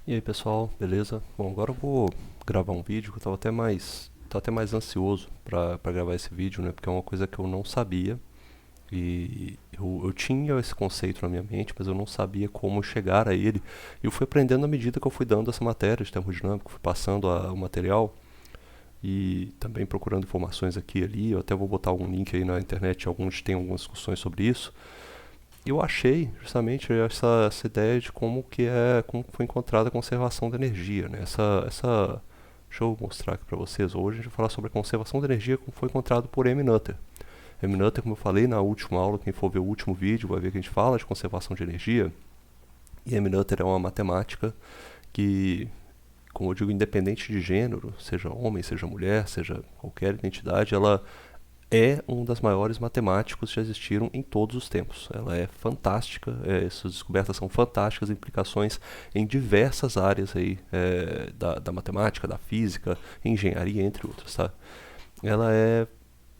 E aí pessoal, beleza? Bom, agora eu vou gravar um vídeo que eu tava até mais ansioso pra gravar esse vídeo, né? Porque é uma coisa que eu não sabia e eu tinha esse conceito na minha mente, mas eu não sabia como chegar a ele. E eu fui aprendendo à medida que eu fui dando essa matéria de termodinâmica, fui passando o material e também procurando informações aqui e ali. Eu até vou botar um link aí na internet, alguns tem algumas discussões sobre isso. Eu achei justamente essa ideia de como foi encontrada a conservação da energia, né? Deixa eu mostrar aqui para vocês. Hoje a gente vai falar sobre a conservação da energia como foi encontrado por M. Noether. M. Noether, como eu falei na última aula, quem for ver o último vídeo vai ver que a gente fala de conservação de energia. E M. Noether é uma matemática que, como eu digo, independente de gênero, seja homem, seja mulher, seja qualquer identidade, ela é um das maiores matemáticos que já existiram em todos os tempos. Ela é fantástica, essas descobertas são fantásticas, implicações em diversas áreas aí, da matemática, da física, engenharia, entre outras. Tá? Ela é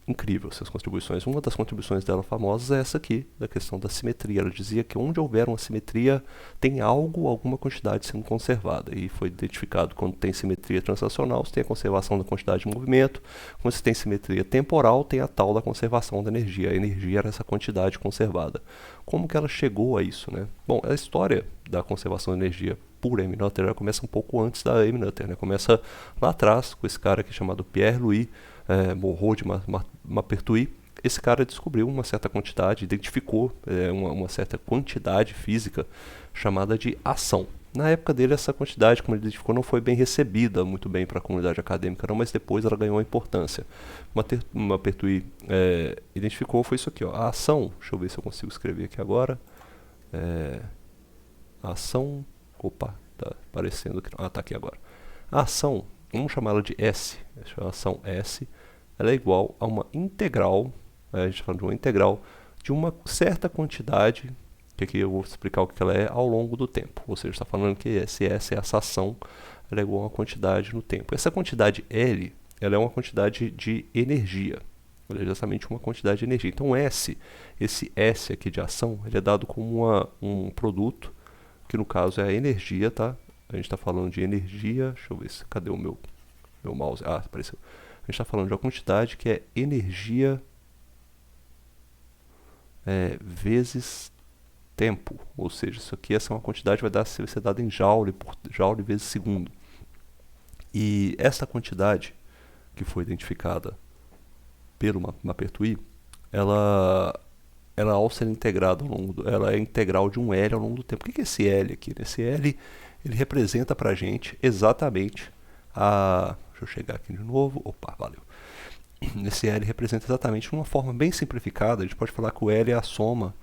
incrível, essas contribuições. Uma das contribuições dela famosas é essa aqui, da questão da simetria. Ela dizia que onde houver uma simetria, tem algo, alguma quantidade sendo conservada. E foi identificado quando tem simetria translacional, você tem a conservação da quantidade de movimento. Quando você tem simetria temporal, tem a tal da conservação da energia. A energia era essa quantidade conservada. Como que ela chegou a isso, né? Bom, a história da conservação da energia por M. Noether começa um pouco antes da M. Noether, né? Começa lá atrás com esse cara aqui chamado Pierre-Louis Moreau de Maupertuis. Esse cara descobriu uma certa quantidade, identificou uma certa quantidade física chamada de ação. Na época dele, essa quantidade, como ele identificou, não foi bem recebida muito bem para a comunidade acadêmica, não, mas depois ela ganhou importância. Maupertuis identificou, foi isso aqui, ó, a ação, deixa eu ver se eu consigo escrever aqui agora, a ação, opa, tá aparecendo aqui, tá aqui agora. A ação, vamos chamá-la de S, a ação S, ela é igual a uma integral, a gente está falando de uma integral, de uma certa quantidade, que aqui eu vou explicar o que ela é, ao longo do tempo. Ou seja, está falando que essa ação, ela é igual a uma quantidade no tempo. Essa quantidade L, ela é uma quantidade de energia. Ela é exatamente uma quantidade de energia. Então esse S aqui de ação, ele é dado como um produto, que no caso é a energia, tá? A gente está falando de energia, deixa eu ver se, cadê o meu mouse? Ah, apareceu. A gente está falando de uma quantidade que é energia vezes tempo. Ou seja, isso aqui, essa é uma quantidade que vai ser dada em joule, por joule vezes segundo. E essa quantidade que foi identificada pelo Maupertuis, ela ao ser integrada ela é integral de um L ao longo do tempo. O que é esse L aqui? Esse L, ele representa pra gente exatamente deixa eu chegar aqui de novo. Opa, valeu. Esse L representa exatamente, de uma forma bem simplificada, a gente pode falar que o L é a soma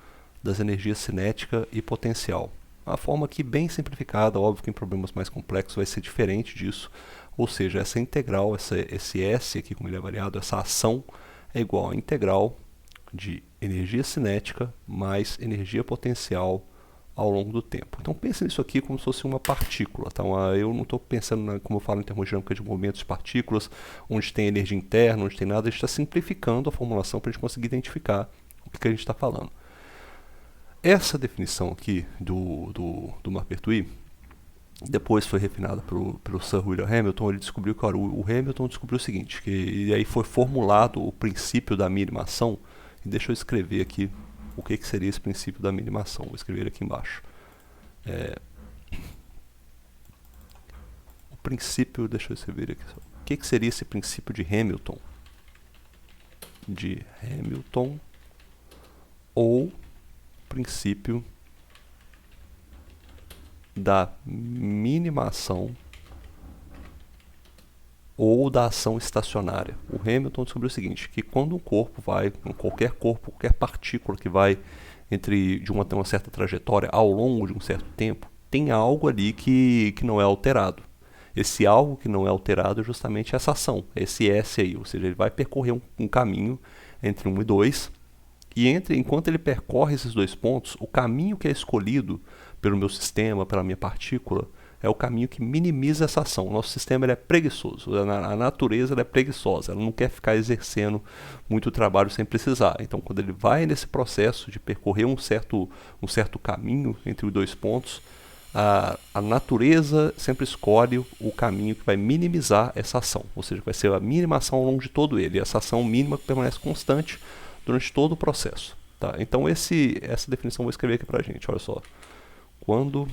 das energias cinética e potencial. Uma forma aqui bem simplificada, óbvio que em problemas mais complexos vai ser diferente disso. Ou seja, essa integral, esse S aqui, como ele é variado, essa ação é igual a integral de energia cinética mais energia potencial ao longo do tempo. Então pense nisso aqui como se fosse uma partícula. Tá? Eu não estou pensando, como eu falo em termodinâmica, de movimentos de partículas, onde tem energia interna, onde tem nada. A gente está simplificando a formulação para a gente conseguir identificar o que a gente está falando. Essa definição aqui do Maupertuis depois foi refinada pelo Sir William Hamilton. Ele descobriu que o Hamilton descobriu o seguinte, e aí foi formulado o princípio da minimação. E deixa eu escrever aqui o que seria esse princípio da minimação. Vou escrever aqui embaixo. O princípio, deixa eu escrever aqui. O que seria esse princípio de Hamilton? Ou princípio da minimação ou da ação estacionária. O Hamilton descobriu o seguinte, que quando um corpo qualquer partícula que vai de uma certa trajetória ao longo de um certo tempo, tem algo ali que não é alterado. Esse algo que não é alterado é justamente essa ação, esse S aí, ou seja, ele vai percorrer um caminho entre 1 e 2, e enquanto ele percorre esses dois pontos, o caminho que é escolhido pelo meu sistema, pela minha partícula, é o caminho que minimiza essa ação. O nosso sistema ele é preguiçoso, a natureza ela é preguiçosa, ela não quer ficar exercendo muito trabalho sem precisar. Então, quando ele vai nesse processo de percorrer um certo caminho entre os dois pontos, a natureza sempre escolhe o caminho que vai minimizar essa ação, ou seja, vai ser a mínima ação ao longo de todo ele, essa ação mínima que permanece constante durante todo o processo. Tá? Então essa definição eu vou escrever aqui pra gente, olha só. Quando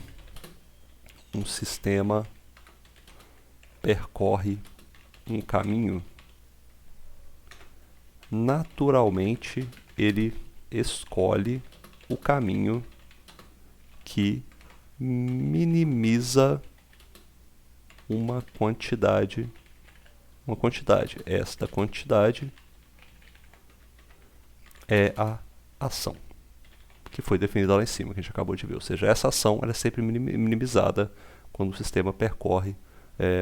um sistema percorre um caminho, naturalmente ele escolhe o caminho que minimiza uma quantidade. Esta quantidade é a ação que foi definida lá em cima, que a gente acabou de ver. Ou seja, essa ação ela é sempre minimizada quando o sistema percorre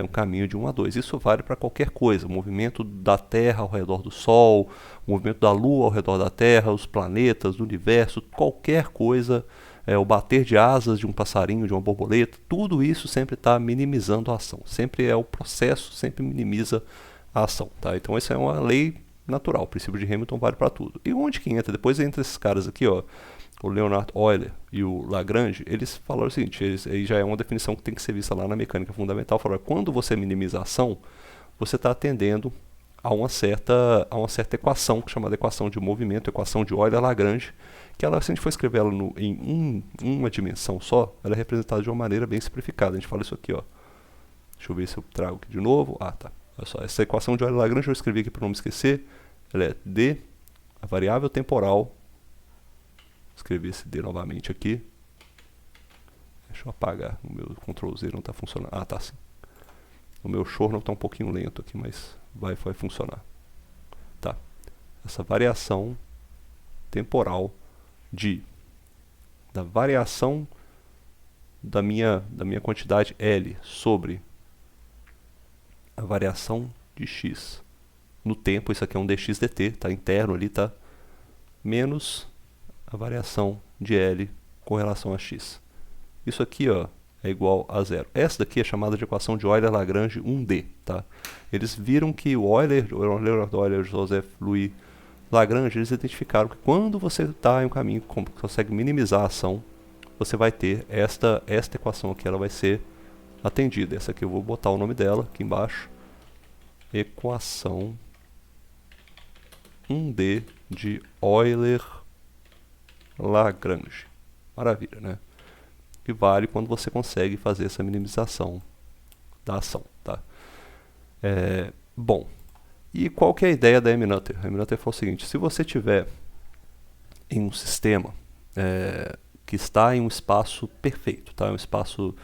um caminho de 1 a 2. Isso vale para qualquer coisa, o movimento da Terra ao redor do Sol, o movimento da Lua ao redor da Terra, os planetas, do universo, qualquer coisa, o bater de asas de um passarinho, de uma borboleta, tudo isso sempre está minimizando a ação. Sempre é o processo, sempre minimiza a ação. Tá? Então essa é uma lei natural, o princípio de Hamilton vale para tudo. E onde que entra? Depois entra esses caras aqui, ó, o Leonard Euler e o Lagrange, eles falaram o seguinte, aí já é uma definição que tem que ser vista lá na mecânica fundamental, falaram, quando você minimiza a ação, você está atendendo a uma certa equação, chamada equação de movimento, equação de Euler-Lagrange, que ela, se a gente for escrever ela em uma dimensão só, ela é representada de uma maneira bem simplificada. A gente fala isso aqui, ó. Deixa eu ver se eu trago aqui de novo. Ah, tá. Olha só, essa equação de Euler-Lagrange eu escrevi aqui para não me esquecer. Ela é d, a variável temporal. Escrever esse d novamente aqui. Deixa eu apagar. O meu Ctrl Z não está funcionando. Ah, tá sim. O meu show não está um pouquinho lento aqui, mas vai funcionar. Tá. Essa variação temporal da variação da minha quantidade L sobre a variação de x no tempo, isso aqui é um dx dt, tá interno ali, tá? Menos a variação de L com relação a x. Isso aqui, ó, é igual a zero. Essa daqui é chamada de equação de Euler-Lagrange 1D, tá? Eles viram que o Leonard Euler, Joseph Louis Lagrange, eles identificaram que quando você está em um caminho que consegue minimizar a ação, você vai ter esta equação aqui, ela vai ser atendida. Essa aqui eu vou botar o nome dela aqui embaixo. Equação 1D de Euler-Lagrange. Maravilha, né? Que vale quando você consegue fazer essa minimização da ação, tá? Bom, e qual que é a ideia da M-Nutter? A M-Nutter foi o seguinte, se você tiver em um sistema que está em um espaço perfeito, tá? Um espaço,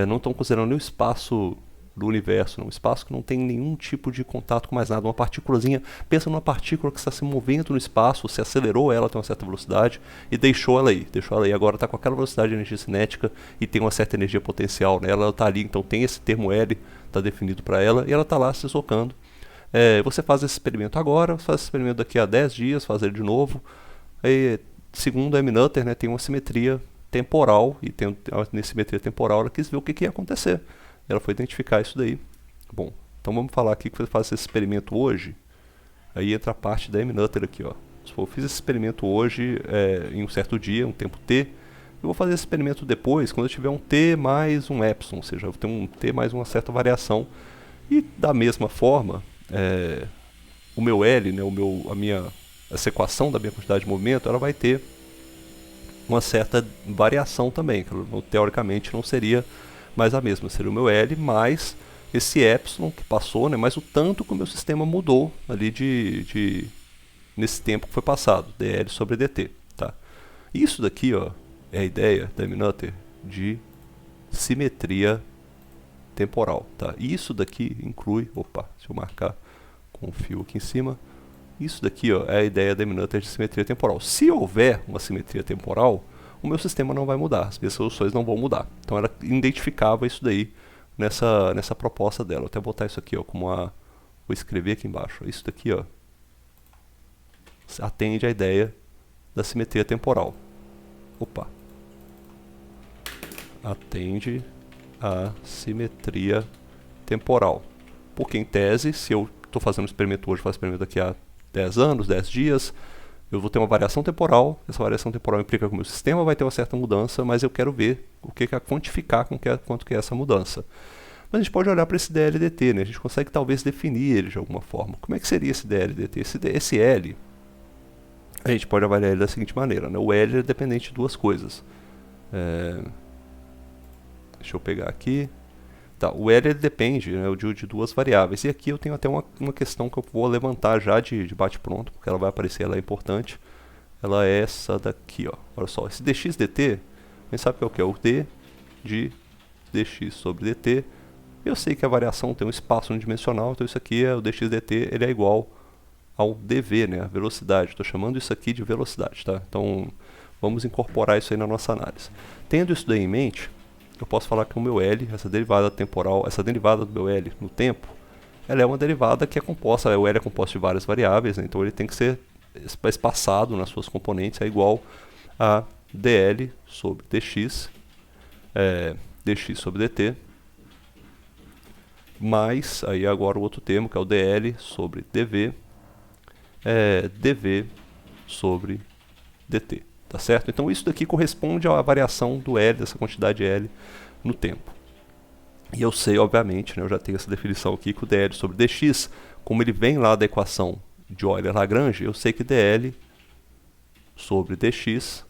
não estão considerando nenhum espaço do universo, um espaço que não tem nenhum tipo de contato com mais nada, uma partículazinha, pensa numa partícula que está se movendo no espaço, você acelerou ela até uma certa velocidade e deixou ela aí, agora está com aquela velocidade de energia cinética e tem uma certa energia potencial nela, ela está ali, então tem esse termo L, está definido para ela, e ela está lá se deslocando. Você faz esse experimento agora, faz esse experimento daqui a 10 dias, faz ele de novo, e, segundo a M-Nutter, né, tem uma simetria temporal, e tem uma simetria temporal, ela quis ver o que ia acontecer. Ela foi identificar isso daí. Bom, então vamos falar aqui que você faz esse experimento hoje. Aí entra a parte da M-Nutter aqui, ó. Se eu fiz esse experimento hoje, em um certo dia, um tempo t, eu vou fazer esse experimento depois, quando eu tiver um t mais um epsilon, ou seja, eu vou ter um t mais uma certa variação. E da mesma forma, o meu L, né, essa equação da minha quantidade de movimento, ela vai ter uma certa variação também, que teoricamente não seria mais a mesma, seria o meu L mais esse epsilon que passou, né, mais o tanto que o meu sistema mudou ali nesse tempo que foi passado, dl sobre dt. Tá? Isso daqui, ó, é a ideia da M-Nutter de simetria temporal. Tá? Isso daqui inclui, deixa eu marcar com o fio aqui em cima, isso daqui, ó, é a ideia da M-Nutter de simetria temporal. Se houver uma simetria temporal, o meu sistema não vai mudar, as minhas soluções não vão mudar. Então ela identificava isso daí nessa proposta dela. Vou até botar isso aqui, ó, vou escrever aqui embaixo. Isso daqui, ó, atende à ideia da simetria temporal. Atende à simetria temporal. Porque em tese, se eu estou fazendo um experimento hoje, faço experimento daqui a 10 anos, 10 dias, eu vou ter uma variação temporal, essa variação temporal implica que o meu sistema vai ter uma certa mudança, mas eu quero ver quantificar quanto que é essa mudança. Mas a gente pode olhar para esse DLDT, né? A gente consegue talvez definir ele de alguma forma. Como é que seria esse DLDT? Esse L, a gente pode avaliar ele da seguinte maneira, né? O L é dependente de duas coisas. Deixa eu pegar aqui. Tá, o L ele depende, né, de duas variáveis. E aqui eu tenho até uma questão que eu vou levantar já de bate-pronto, porque ela vai aparecer, ela é importante. Ela é essa daqui, ó. Olha só, esse dx/dt, a gente sabe que é o que? É o d de dx sobre dt. Eu sei que a variação tem um espaço unidimensional, então isso aqui é o dx/dt, ele é igual ao dv, né, a velocidade. Estou chamando isso aqui de velocidade, tá? Então vamos incorporar isso aí na nossa análise. Tendo isso daí em mente, eu posso falar que o meu L, essa derivada temporal, essa derivada do meu L no tempo, ela é uma derivada que é composta, o L é composto de várias variáveis, né, então ele tem que ser espaçado nas suas componentes, é igual a dl sobre dx, dx sobre dt, mais, aí agora o outro termo, que é o dl sobre dv, dv sobre dt. Tá certo? Então isso daqui corresponde à variação do L, dessa quantidade L, no tempo. E eu sei, obviamente, né, eu já tenho essa definição aqui, que o dl sobre dx, como ele vem lá da equação de Euler-Lagrange, eu sei que dl sobre dx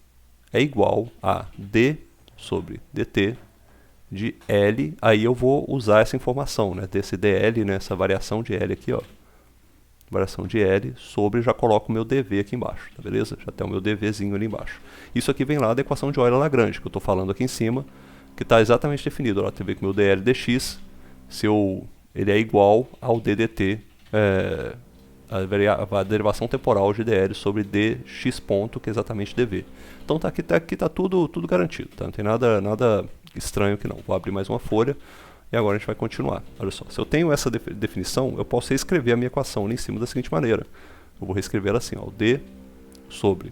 é igual a d sobre dt de L. Aí eu vou usar essa informação, né, desse dl, né, essa variação de L aqui, ó. Variação de L sobre, já coloco o meu dv aqui embaixo, tá beleza? Já tem o meu dvzinho ali embaixo. Isso aqui vem lá da equação de Euler-Lagrange, que eu estou falando aqui em cima, que está exatamente definido. Ó, você vê que o meu dl dx, ele é igual ao ddt, a derivação temporal de dl sobre dx ponto, que é exatamente dv. Então aqui tá tudo garantido, tá? Não tem nada estranho aqui não. Vou abrir mais uma folha. E agora a gente vai continuar. Olha só, se eu tenho essa definição, eu posso reescrever a minha equação ali em cima da seguinte maneira. Eu vou reescrever ela assim, ó, d sobre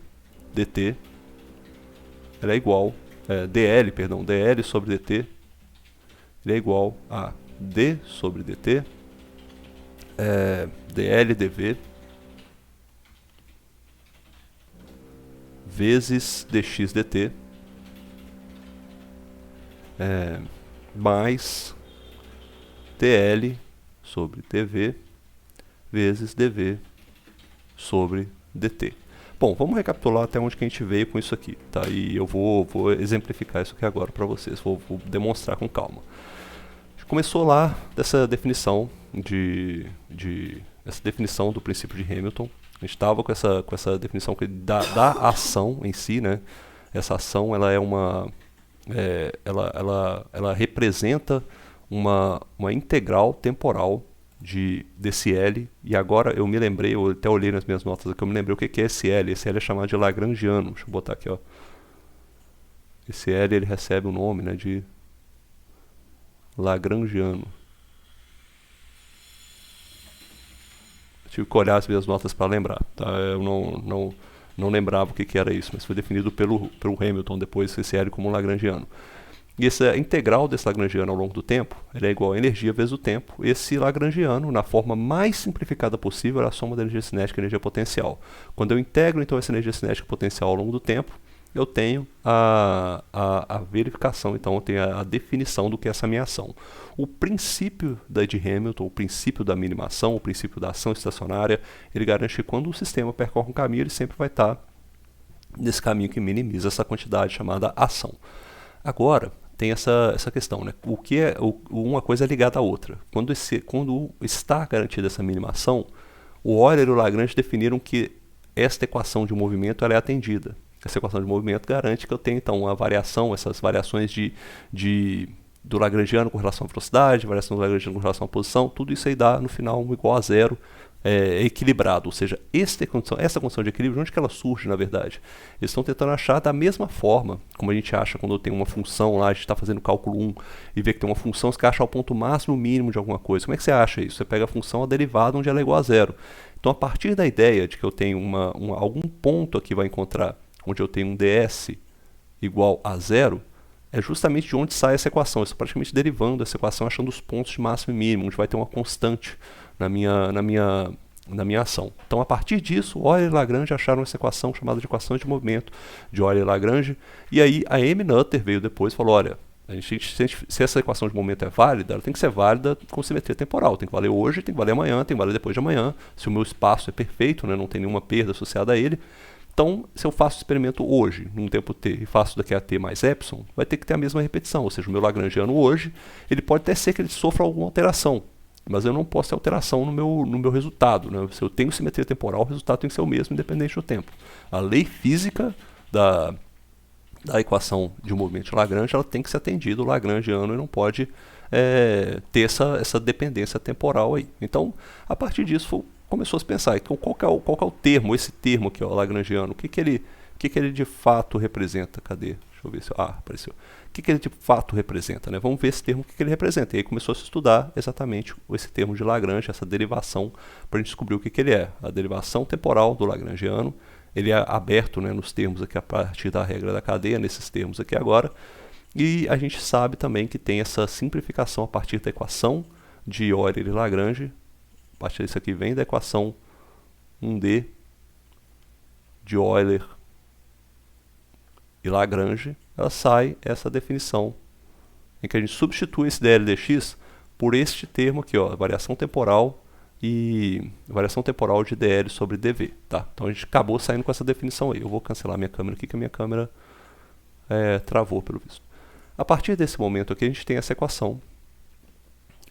dt, ela é igual, dl sobre dt, ele é igual a d sobre dt, dl dv, vezes dx dt, mais dl sobre dv vezes dv sobre dt. Bom, vamos recapitular até onde que a gente veio com isso aqui, tá? E eu vou exemplificar isso aqui agora para vocês, vou demonstrar com calma. A gente começou lá dessa definição essa definição do princípio de Hamilton. A gente estava com essa definição da ação em si, né? Essa ação, ela é ela representa uma integral temporal desse L, e agora eu me lembrei, eu até olhei nas minhas notas aqui, eu me lembrei o que é esse L. Esse L é chamado de Lagrangiano. Deixa eu botar aqui, ó. Esse L, ele recebe o nome, né, de Lagrangiano. Tive que olhar as minhas notas para lembrar, tá? Eu não lembrava o que era isso, mas foi definido pelo Hamilton depois, esse L como Lagrangiano. E essa integral desse Lagrangiano ao longo do tempo, ele é igual a energia vezes o tempo. Esse Lagrangiano, na forma mais simplificada possível, é a soma da energia cinética e energia potencial. Quando eu integro, então, essa energia cinética e potencial ao longo do tempo, eu tenho a verificação, então eu tenho a definição do que é essa minha ação. O princípio de Hamilton, o princípio da minimação, o princípio da ação estacionária, ele garante que quando o sistema percorre um caminho, ele sempre vai estar nesse caminho que minimiza essa quantidade chamada ação. Agora, tem essa questão, né? O que é uma coisa é ligada à outra. Quando está garantida essa minimação, o Euler e o Lagrange definiram que esta equação de movimento ela é atendida. Essa equação de movimento garante que eu tenho então uma variação, essas variações do Lagrangiano com relação à velocidade, variação do Lagrangiano com relação à posição, tudo isso aí dá no final um igual a zero, equilibrado. Ou seja, essa condição de equilíbrio, onde que ela surge na verdade? Eles estão tentando achar da mesma forma como a gente acha quando tem uma função lá, a gente está fazendo cálculo 1 e vê que tem uma função, você quer achar o ponto máximo e mínimo de alguma coisa. Como é que você acha isso? Você pega a função, a derivada, onde ela é igual a zero. Então, a partir da ideia de que eu tenho algum ponto aqui vai encontrar onde eu tenho um ds igual a zero, é justamente de onde sai essa equação. Eu estou praticamente derivando essa equação, achando os pontos de máximo e mínimo, onde vai ter uma constante na minha na minha ação. Então, a partir disso, Euler e Lagrange acharam essa equação chamada de equação de movimento de Euler e Lagrange. E aí, a M. Noether veio depois e falou, olha, se essa equação de momento é válida, ela tem que ser válida com simetria temporal. Tem que valer hoje, tem que valer amanhã, tem que valer depois de amanhã. Se o meu espaço é perfeito, né, não tem nenhuma perda associada a ele. Então, se eu faço o experimento hoje, num tempo t, e faço daqui a t mais epsilon, vai ter que ter a mesma repetição. Ou seja, o meu lagrangiano hoje, ele pode até ser que ele sofra alguma alteração. Mas eu não posso ter alteração no meu resultado, né? Se eu tenho simetria temporal, o resultado tem que ser o mesmo, independente do tempo. A lei física da equação de movimento de Lagrange, ela tem que ser atendida, o lagrangiano e não pode ter essa dependência temporal aí. Então, a partir disso, começou a se pensar, então, qual que é o termo, esse termo aqui, ó, lagrangiano, o que ele de fato representa? Cadê? Deixa eu ver se... apareceu. O que ele de fato representa, né? Vamos ver esse termo, o que ele representa. E aí começou a se estudar exatamente esse termo de Lagrange, essa derivação, para a gente descobrir o que ele é. A derivação temporal do lagrangiano, ele é aberto, né, nos termos aqui a partir da regra da cadeia, nesses termos aqui agora. E a gente sabe também que tem essa simplificação a partir da equação de Euler e Lagrange. A partir disso aqui vem da equação 1D de Euler e Lagrange, ela sai essa definição em que a gente substitui esse dl dx por este termo aqui, ó, variação temporal e variação temporal de dl sobre dv, tá? Então a gente acabou saindo com essa definição aí. Eu vou cancelar minha câmera aqui, que a minha câmera travou, pelo visto. A partir desse momento aqui a gente tem essa equação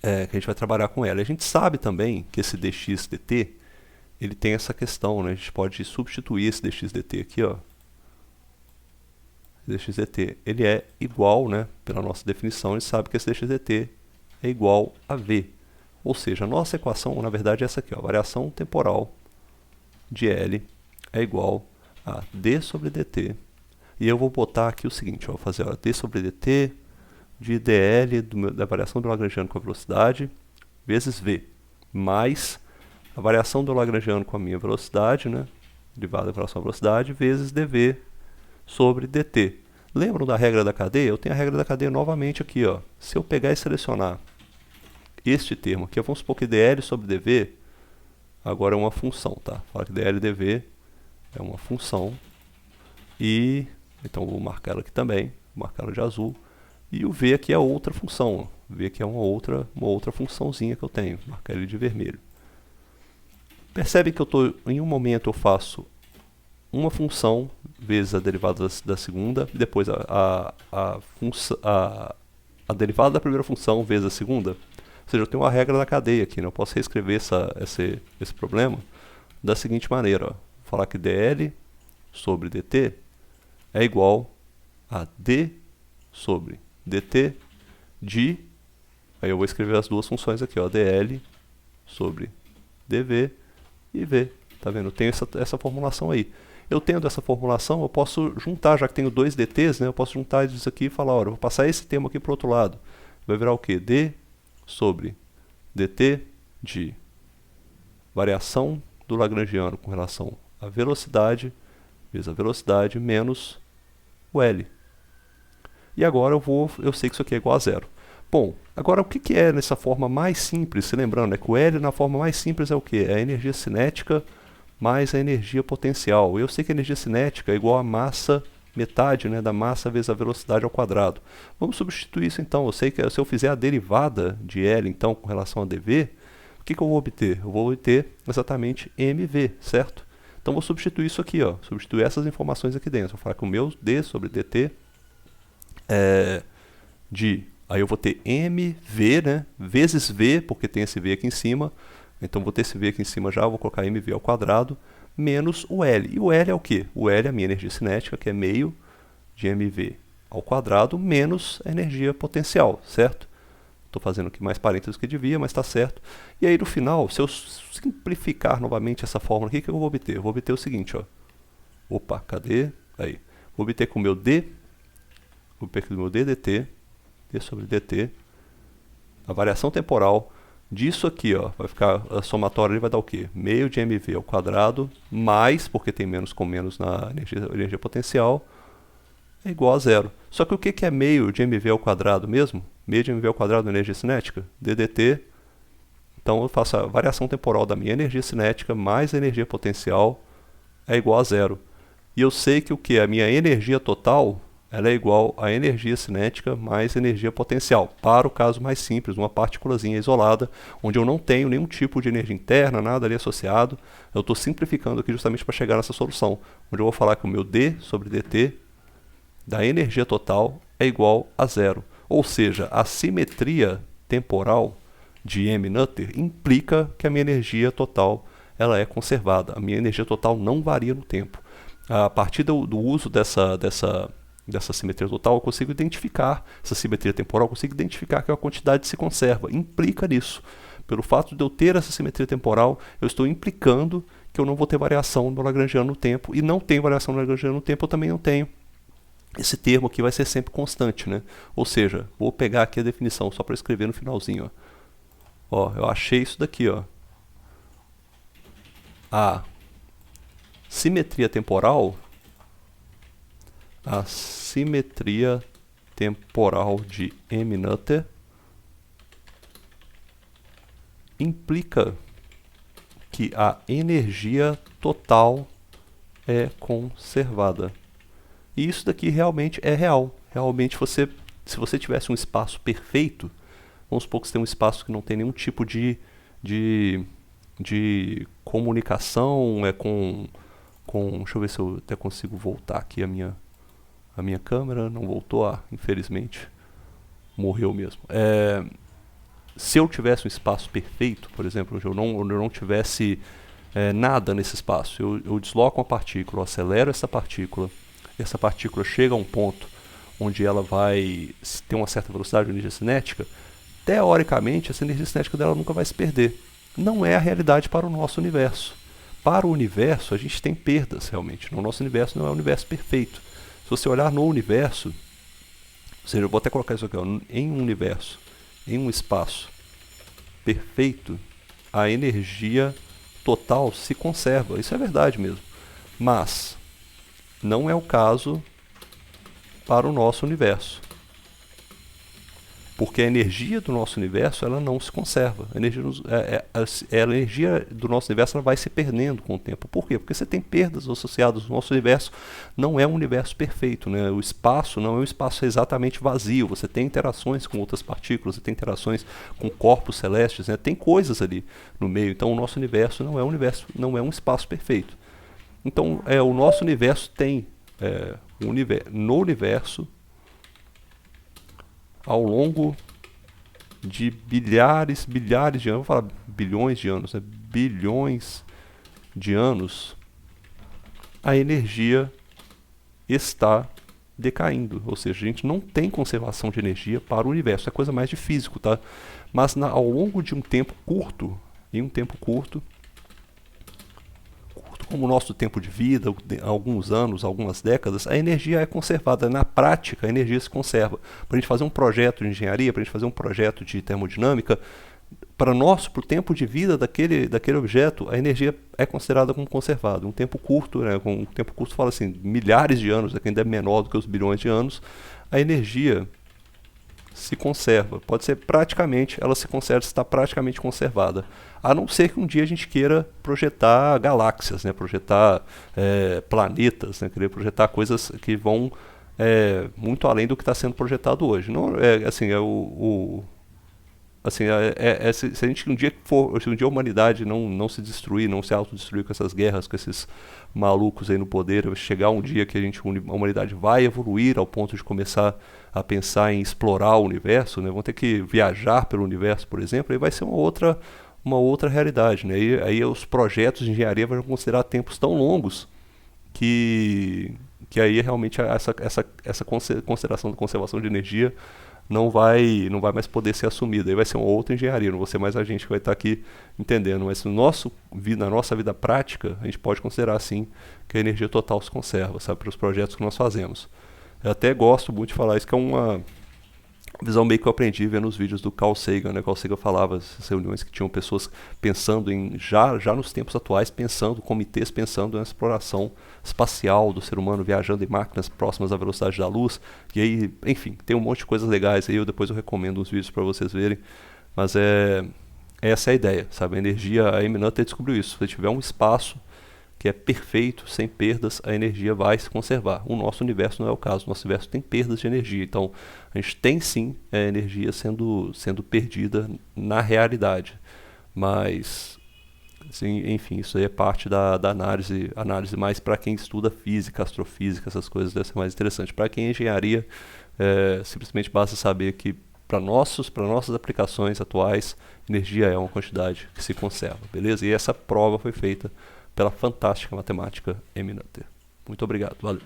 que a gente vai trabalhar com ela. A gente sabe também que esse dx dt, ele tem essa questão, né? A gente pode substituir esse dx dt aqui, ó, dx dt, ele é igual, né, pela nossa definição, a gente sabe que esse dx dt é igual a v. Ou seja, a nossa equação, na verdade, é essa aqui, ó, a variação temporal de L é igual a d sobre dt. E eu vou botar aqui o seguinte, ó, vou fazer, ó, d sobre dt de dl da variação do lagrangiano com a velocidade vezes v, mais a variação do lagrangiano com a minha velocidade, né, derivada da variação da velocidade, vezes dv sobre dt. Lembram da regra da cadeia? Eu tenho a regra da cadeia novamente aqui, ó. Se eu pegar e selecionar este termo aqui, vamos supor que dl sobre dv agora é uma função, tá? Fala que dl dv é uma função. E então vou marcar ela aqui também, vou marcar ela de azul. E o v aqui é outra função, ó. V aqui é uma outra funçãozinha que eu tenho, vou marcar ele de vermelho. Percebe que em um momento eu faço uma função vezes a derivada da segunda, e depois a derivada da primeira função vezes a segunda. Ou seja, eu tenho uma regra da cadeia aqui, né? Eu posso reescrever esse problema da seguinte maneira, ó. Vou falar que dl sobre dt é igual a d sobre dt de... Aí eu vou escrever as duas funções aqui, ó, dl sobre dv e v. Tá vendo? Eu tenho essa formulação aí. Eu tendo essa formulação, eu posso juntar, já que tenho dois dt's, né, eu posso juntar isso aqui e falar, olha, eu vou passar esse termo aqui para o outro lado. Vai virar o quê? D sobre dt de variação do lagrangiano com relação à velocidade, vezes a velocidade, menos o L. E agora eu sei que isso aqui é igual a zero. Bom, agora o que é nessa forma mais simples? Se lembrando, né, que o L na forma mais simples é o quê? É a energia cinética mais a energia potencial. Eu sei que a energia cinética é igual a massa, metade, né, da massa vezes a velocidade ao quadrado. Vamos substituir isso então. Eu sei que se eu fizer a derivada de L então com relação a dv, o que eu vou obter? Eu vou obter exatamente mv, certo? Então vou substituir isso aqui, ó, substituir essas informações aqui dentro. Vou falar que o meu d sobre dt é aí eu vou ter mv, né, vezes v, porque tem esse v aqui em cima. Então vou ter esse v aqui em cima já, vou colocar mv ao quadrado, menos o L. E o L é o quê? O L é a minha energia cinética, que é meio de mv ao quadrado, menos a energia potencial, certo? Estou fazendo aqui mais parênteses que devia, mas está certo. E aí no final, se eu simplificar novamente essa fórmula aqui, o que eu vou obter? Eu vou obter o seguinte, ó. Opa, cadê? Aí. Vou obter com o meu d, vou obter com o meu d dt, d sobre dt, a variação temporal disso aqui, ó, vai ficar, a somatória ali vai dar o quê? Meio de mv ao quadrado, mais, porque tem menos com menos na energia potencial, é igual a zero. Só que o que é meio de mv ao quadrado mesmo? Meio de mv ao quadrado na energia cinética? ddt Então eu faço a variação temporal da minha energia cinética mais a energia potencial é igual a zero. E eu sei que o que? A minha energia total ela é igual à energia cinética mais energia potencial. Para o caso mais simples, uma partículazinha isolada, onde eu não tenho nenhum tipo de energia interna, nada ali associado. Eu estou simplificando aqui justamente para chegar nessa solução, onde eu vou falar que o meu D sobre dt da energia total é igual a zero. Ou seja, a simetria temporal de M-Nutter implica que a minha energia total ela é conservada. A minha energia total não varia no tempo. A partir do uso dessa simetria total, eu consigo identificar essa simetria temporal, eu consigo identificar que a quantidade se conserva. Implica nisso. Pelo fato de eu ter essa simetria temporal, eu estou implicando que eu não vou ter variação no Lagrangiano no tempo, e não tem variação no Lagrangiano no tempo, eu também não tenho. Esse termo aqui vai ser sempre constante, né? Ou seja, vou pegar aqui a definição só para escrever no finalzinho. Ó, eu achei isso daqui, ó. A simetria temporal de M-Nutter implica que a energia total é conservada. E isso daqui realmente é real. Realmente se você tivesse um espaço perfeito, vamos supor que você tem um espaço que não tem nenhum tipo de comunicação deixa eu ver se eu até consigo voltar aqui a minha câmera. Não voltou, infelizmente morreu mesmo. Se eu tivesse um espaço perfeito, por exemplo, onde eu não tivesse nada nesse espaço, eu desloco uma partícula, eu acelero essa partícula chega a um ponto onde ela vai ter uma certa velocidade de energia cinética, teoricamente essa energia cinética dela nunca vai se perder. Não é a realidade para o nosso universo. Para o universo a gente tem perdas realmente. O nosso universo não é um universo perfeito. Se você olhar no universo, ou seja, eu vou até colocar isso aqui, ó, em um universo, em um espaço perfeito, a energia total se conserva. Isso é verdade mesmo. Mas não é o caso para o nosso universo. Porque a energia do nosso universo ela não se conserva. A energia do nosso universo ela vai se perdendo com o tempo. Por quê? Porque você tem perdas associadas. O nosso universo não é um universo perfeito, né? O espaço não é um espaço exatamente vazio. Você tem interações com outras partículas, você tem interações com corpos celestes, né? Tem coisas ali no meio. Então o nosso universo não é um espaço perfeito. Então o nosso universo tem no universo, ao longo de bilhares de anos, vou falar bilhões de anos, né? Bilhões de anos, a energia está decaindo. Ou seja, a gente não tem conservação de energia para o universo. É coisa mais de físico, tá? Mas ao longo de um tempo curto, como o nosso tempo de vida, alguns anos, algumas décadas, a energia é conservada. Na prática, a energia se conserva. Para a gente fazer um projeto de engenharia, para a gente fazer um projeto de termodinâmica, para o tempo de vida daquele objeto, a energia é considerada como conservada. Um tempo curto, né, com um tempo curto fala assim, milhares de anos, que ainda é menor do que os bilhões de anos, a energia se conserva. Pode ser praticamente, ela se conserva, está praticamente conservada. A não ser que um dia a gente queira projetar galáxias, né, projetar planetas, né, querer projetar coisas que vão muito além do que está sendo projetado hoje. Não, se a gente se um dia a humanidade não se destruir, não se autodestruir com essas guerras, com esses malucos aí no poder, chegar um dia que a humanidade vai evoluir ao ponto de começar a pensar em explorar o universo, né? Vão ter que viajar pelo universo, por exemplo, aí vai ser uma outra realidade, né? Aí os projetos de engenharia vão considerar tempos tão longos que aí realmente essa consideração da conservação de energia não vai mais poder ser assumida. Aí vai ser uma outra engenharia, não vai ser mais a gente que vai estar aqui entendendo. Mas na nossa vida prática, a gente pode considerar sim que a energia total se conserva, sabe, para os projetos que nós fazemos. Eu até gosto muito de falar isso, que é uma visão meio que eu aprendi vendo os vídeos do Carl Sagan, né? Carl Sagan falava essas reuniões que tinham pessoas pensando já nos tempos atuais, comitês pensando na exploração espacial do ser humano, viajando em máquinas próximas à velocidade da luz, e aí, enfim, tem um monte de coisas legais aí, depois eu recomendo uns vídeos para vocês verem, mas essa é a ideia, sabe? A Eminenter descobriu isso. Se você tiver um espaço que é perfeito, sem perdas, a energia vai se conservar. O nosso universo não é o caso. O nosso universo tem perdas de energia. Então, a gente tem sim energia sendo perdida na realidade. Mas, assim, enfim, isso aí é parte da análise mais para quem estuda física, astrofísica, essas coisas deve ser mais interessante. Para quem é engenharia, simplesmente basta saber que para nossas aplicações atuais, energia é uma quantidade que se conserva, beleza? E essa prova foi feita pela fantástica matemática Eminenter. Muito obrigado, valeu.